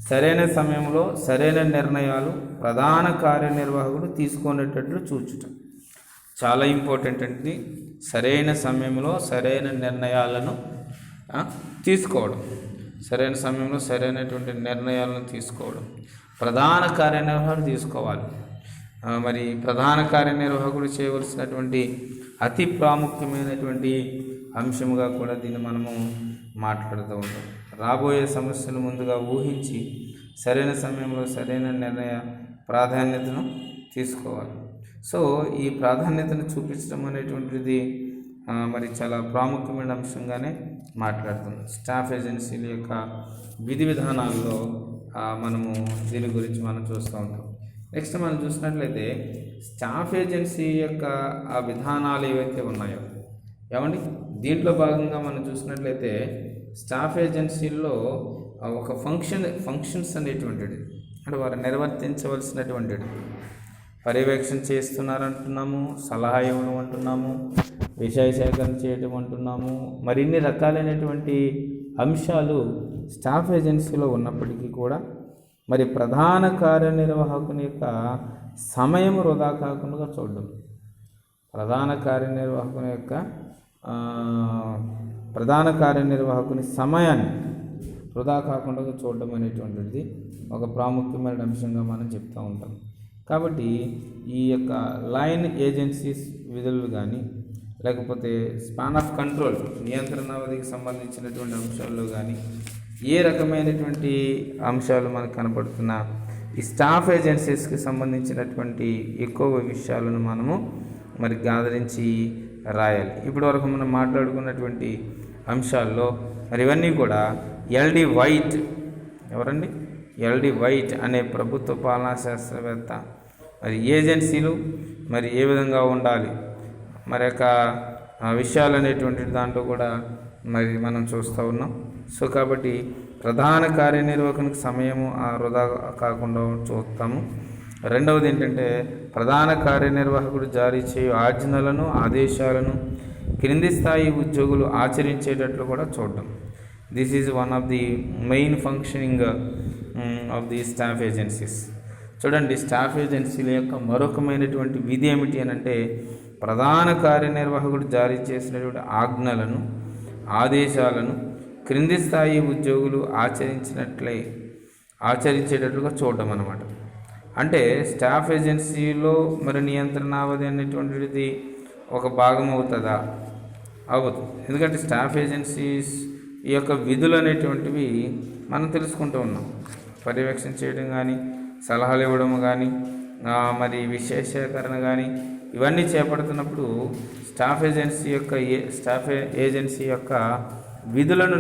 సరైన సమయంలో సరైన నిర్ణయాలు ప్రధాన కార్యనిర్వాహకుడు తీసుకునేటట్లు చూచుట. చాలా ఇంపార్టెంట్ అండి. సరైన సమయంలో సరైన నిర్ణయాలను తీసుకోవడం, సరైన సమయంలో సరైనటువంటి నిర్ణయాలను తీసుకోవడం, ప్రధాన కార్యనిర్వహణ తీసుకోవాలి. మరి ప్రధాన కార్యనిర్వాహకుడు చేయవలసినటువంటి అతి ప్రాముఖ్యమైనటువంటి అంశముగా కూడా దీన్ని మనము మాట్లాడుతూ ఉంటాం. రాబోయే సమస్యలు ముందుగా ఊహించి సరైన సమయంలో సరైన ప్రాధాన్యతను తీసుకోవాలి. సో ఈ ప్రాధాన్యతను చూపించడం అనేటువంటిది మరి చాలా ప్రాముఖ్యమైన అంశంగానే మాట్లాడుతున్నాం. స్టాఫ్ ఏజెన్సీల యొక్క విధి విధానాల్లో మనము దీని గురించి మనం చూస్తూ ఉంటాం. నెక్స్ట్ మనం చూసినట్లయితే స్టాఫ్ ఏజెన్సీ యొక్క ఆ విధానాలు ఏవైతే ఉన్నాయో ఏమండి, దీంట్లో భాగంగా మనం చూసినట్లయితే స్టాఫ్ ఏజెన్సీల్లో ఒక ఫంక్షన్స్ అనేటువంటిది, అంటే వారు నిర్వర్తించవలసినటువంటిది, పర్యవేక్షణ చేస్తున్నారంటున్నాము, సలహా ఇవ్వడం అంటున్నాము, విషయ సేకరణ చేయడం అంటున్నాము, మరిన్ని రకాలైనటువంటి అంశాలు స్టాఫ్ ఏజెన్సీలో ఉన్నప్పటికీ కూడా మరి ప్రధాన కార్యనిర్వాహకుని యొక్క సమయం వృధా కాకుండా చూడడం, ప్రధాన కార్యనిర్వాహకుని సమయాన్ని వృధా కాకుండా చూడడం అనేటువంటిది ఒక ప్రాముఖ్యమైన అంశంగా మనం చెప్తూ ఉంటాం. కాబట్టి ఈ యొక్క లైన్ ఏజెన్సీస్ విధులు కానీ లేకపోతే స్పాన్ ఆఫ్ కంట్రోల్ నియంత్రణావధికి సంబంధించినటువంటి అంశాల్లో కానీ ఏ రకమైనటువంటి అంశాలు మనకు కనబడుతున్నా ఈ స్టాఫ్ ఏజెన్సీస్కి సంబంధించినటువంటి ఎక్కువ విషయాలను మనము మరి గాదరించి రాయాలి. ఇప్పటి వరకు మనం మాట్లాడుకున్నటువంటి అంశాల్లో మరి ఇవన్నీ కూడా ఎల్డి వైట్, ఎవరండి? ఎల్డి వైట్ అనే ప్రభుత్వ పాలనా శాస్త్రవేత్త మరి ఏజెన్సీలు మరి ఏ విధంగా ఉండాలి మరి యొక్క విషయాలు అనేటువంటి దాంట్లో కూడా మరి మనం చూస్తూ ఉన్నాం. సో కాబట్టి ప్రధాన కార్యనిర్వాహకునికి సమయము వృధా కాకుండా చూస్తాము. రెండవది ఏంటంటే ప్రధాన కార్యనిర్వాహకుడు జారీ చేయు ఆజ్ఞలను ఆదేశాలను క్రింది స్థాయి ఉద్యోగులు ఆచరించేటట్లు కూడా చూడడం. This is one of the main functioning of the staff agencies. చూడండి, స్టాఫ్ ఏజెన్సీల యొక్క మరొకమైనటువంటి విధి ఏమిటి అని అంటే ప్రధాన కార్యనిర్వాహకుడు జారీ చేసినటువంటి ఆజ్ఞలను ఆదేశాలను క్రింది స్థాయి ఉద్యోగులు ఆచరించేటట్లుగా చూడడం అన్నమాట. అంటే స్టాఫ్ ఏజెన్సీలో మరి నియంత్రణావధి అనేటువంటిది ఒక భాగం అవుతుందా? అవ్వదు. ఎందుకంటే స్టాఫ్ ఏజెన్సీస్ ఈ యొక్క విధులు అనేటువంటివి మనం తెలుసుకుంటూ ఉన్నాం. పర్యవేక్షణ చేయడం కానీ, సలహాలు ఇవ్వడం కానీ, మరి విశేషీకరణ కానీ ఇవన్నీ చేపడుతున్నప్పుడు స్టాఫ్ ఏజెన్సీ యొక్క విధులను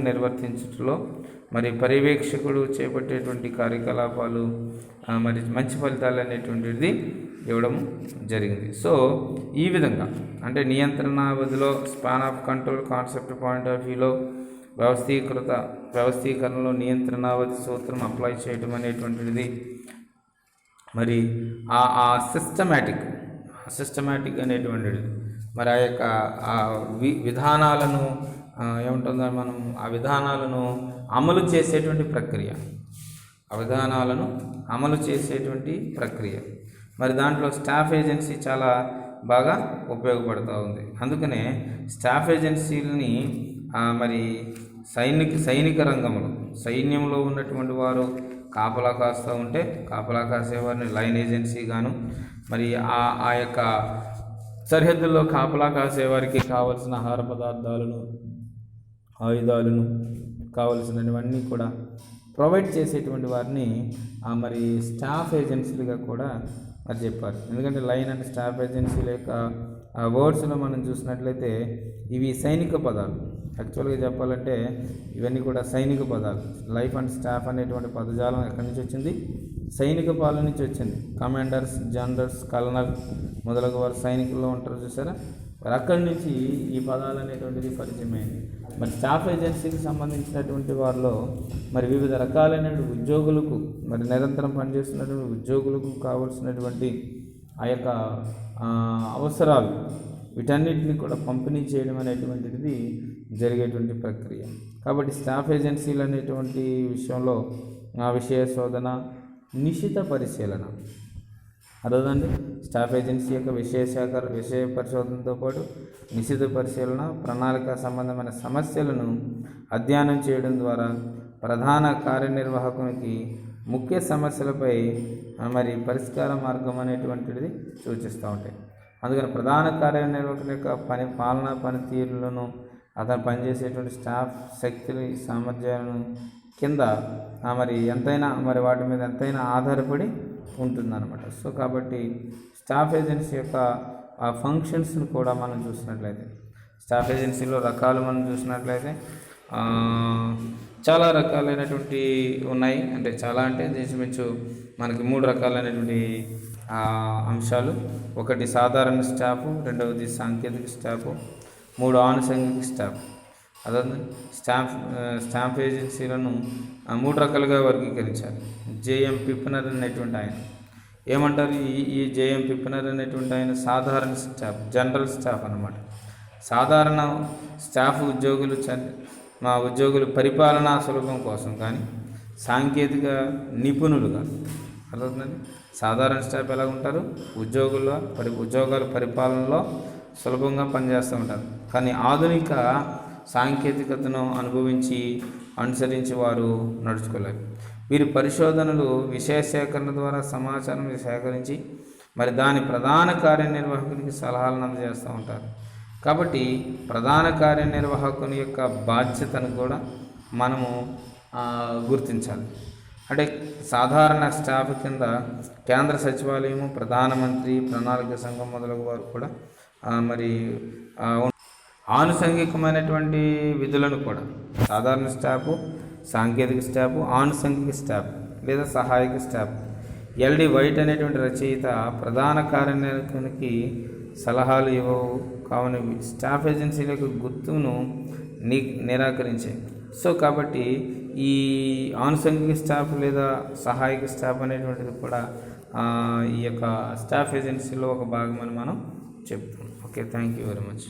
నిర్వర్తించడంలో మరి పర్యవేక్షకుడు చేపట్టేటువంటి కార్యకలాపాలు మరి మంచి ఫలితాలు అనేటువంటిది ఇవ్వడం జరిగింది. సో ఈ విధంగా అంటే నియంత్రణావధిలో span of control concept point of వ్యూలో వ్యవస్థీకరణలో నియంత్రణావధి సూత్రం అప్లై చేయడం అనేటువంటిది మరి ఆ సిస్టమేటిక్ అనేటువంటిది మరి ఆ యొక్క విధానాలను ఏముంటుందో మనం ఆ విధానాలను అమలు చేసేటువంటి ప్రక్రియ మరి దాంట్లో స్టాఫ్ ఏజెన్సీ చాలా బాగా ఉపయోగపడుతూ ఉంది. అందుకనే స్టాఫ్ ఏజెన్సీలని మరి సైనిక రంగంలో సైన్యంలో ఉన్నటువంటి వారు కాపలా కాస్తూ ఉంటే కాపలా కాసేవారిని లైన్ ఏజెన్సీ గాను, మరి ఆ యొక్క సరిహద్దుల్లో కాపలా కాసేవారికి కావలసిన ఆహార పదార్థాలను ఆయుధాలను కావలసినవన్నీ కూడా ప్రొవైడ్ చేసేటువంటి వారిని మరి స్టాఫ్ ఏజెన్సీలుగా కూడా మరి చెప్పారు. ఎందుకంటే లైన్ అండ్ స్టాఫ్ ఏజెన్సీల యొక్క వర్డ్స్లో మనం చూసినట్లయితే ఇవి సైనిక పదాలు. యాక్చువల్గా చెప్పాలంటే ఇవన్నీ కూడా సైనిక పదాలు. లైఫ్ అండ్ స్టాఫ్ అనేటువంటి పదజాలం ఎక్కడి నుంచి వచ్చింది? సైనిక పాలన నుంచి వచ్చింది. కమాండర్స్, జనరల్స్, కల్నల్ మొదలగు వారు సైనికుల్లో ఉంటారు చూసారా, మరి అక్కడి నుంచి ఈ పదాలు అనేటువంటిది పరిచయమైంది. మరి స్టాఫ్ ఏజెన్సీకి సంబంధించినటువంటి వారిలో మరి వివిధ రకాలైన ఉద్యోగులకు మరి నిరంతరం పనిచేస్తున్నటువంటి ఉద్యోగులకు కావలసినటువంటి ఆ యొక్క అవసరాలు వీటన్నిటిని కూడా పంపిణీ చేయడం అనేటువంటిది జరిగేటువంటి ప్రక్రియ. కాబట్టి స్టాఫ్ ఏజెన్సీలు అనేటువంటి విషయంలో విషయ శోధన, నిశిత పరిశీలన అదేదండి స్టాఫ్ ఏజెన్సీ యొక్క విషయ పరిశోధనతో పాటు నిశిత పరిశీలన ప్రణాళిక సంబంధమైన సమస్యలను అధ్యయనం చేయడం ద్వారా ప్రధాన కార్యనిర్వాహకునికి ముఖ్య సమస్యలపై మరి పరిష్కార మార్గం అనేటువంటిది సూచిస్తూ ఉంటాయి. అందుకని ప్రధాన కార్యనిర్వాహకుని యొక్క పాలనా పనితీరులను అతను పనిచేసేటువంటి స్టాఫ్ శక్తులు సామర్థ్యాలను కింద మరి ఎంతైనా మరి వాటి మీద ఎంతైనా ఆధారపడి ఉంటుందన్నమాట. సో కాబట్టి స్టాఫ్ ఏజెన్సీ యొక్క ఆ ఫంక్షన్స్ని కూడా మనం చూసినట్లయితే స్టాఫ్ ఏజెన్సీలో రకాలు మనం చూసినట్లయితే చాలా రకాలైనటువంటి ఉన్నాయి. అంటే చాలా అంటే ఇంచుమించు మనకి 3 రకాలైనటువంటి అంశాలు. ఒకటి సాధారణ స్టాఫ్, రెండవది సాంకేతిక స్టాఫ్, 3 ఆనుషంగిక స్టాఫ్. అదే స్టాఫ్ ఏజెన్సీలను 3 రకాలుగా వర్గీకరించారు. జేఎం పిప్నర్ అనేటువంటి ఆయన ఏమంటారు, ఈ జేఎం పిప్నర్ అనేటువంటి ఆయన సాధారణ స్టాఫ్, జనరల్ స్టాఫ్ అన్నమాట. సాధారణ స్టాఫ్ ఉద్యోగులు పరిపాలనా సులభం కోసం కానీ సాంకేతిక నిపుణులుగా అర్థమవుతుందండి. సాధారణ స్టాఫ్ ఎలా ఉంటారు, ఉద్యోగాల పరిపాలనలో సులభంగా పనిచేస్తూ ఉంటారు. కానీ ఆధునిక సాంకేతికతను అనుసరించి వారు నడుచుకోలేరు. వీరి పరిశోధనలు విషయ సేకరణ ద్వారా సమాచారం సేకరించి మరి దాని ప్రధాన కార్యనిర్వాహకునికి సలహాలను అందజేస్తూ ఉంటారు. కాబట్టి ప్రధాన కార్యనిర్వాహకుని యొక్క బాధ్యతను కూడా మనము గుర్తించాలి. అంటే సాధారణ స్టాఫ్ కింద కేంద్ర సచివాలయము, ప్రధానమంత్రి, ప్రణాళిక సంఘం మొదలగు వారు కూడా మరి ఆనుషంగికమైనటువంటి విధులను కూడా సాధారణ స్టాఫ్, సాంకేతిక స్టాఫ్, ఆనుషంగిక స్టాఫ్ లేదా సహాయక స్టాఫ్. ఎల్డి వైట్ అనేటువంటి రచయిత ప్రధాన కార్యనిర్వాహకునికి సలహాలు ఇవ్వవు కావున స్టాఫ్ ఏజెన్సీల యొక్క గుర్తును నిరాకరించాయి. సో కాబట్టి ఈ ఆనుషంగిక స్టాఫ్ లేదా సహాయక స్టాఫ్ అనేటువంటిది కూడా ఈ యొక్క స్టాఫ్ ఏజెన్సీలో ఒక భాగమని మనం చెప్తాం. Okay, thank you very much.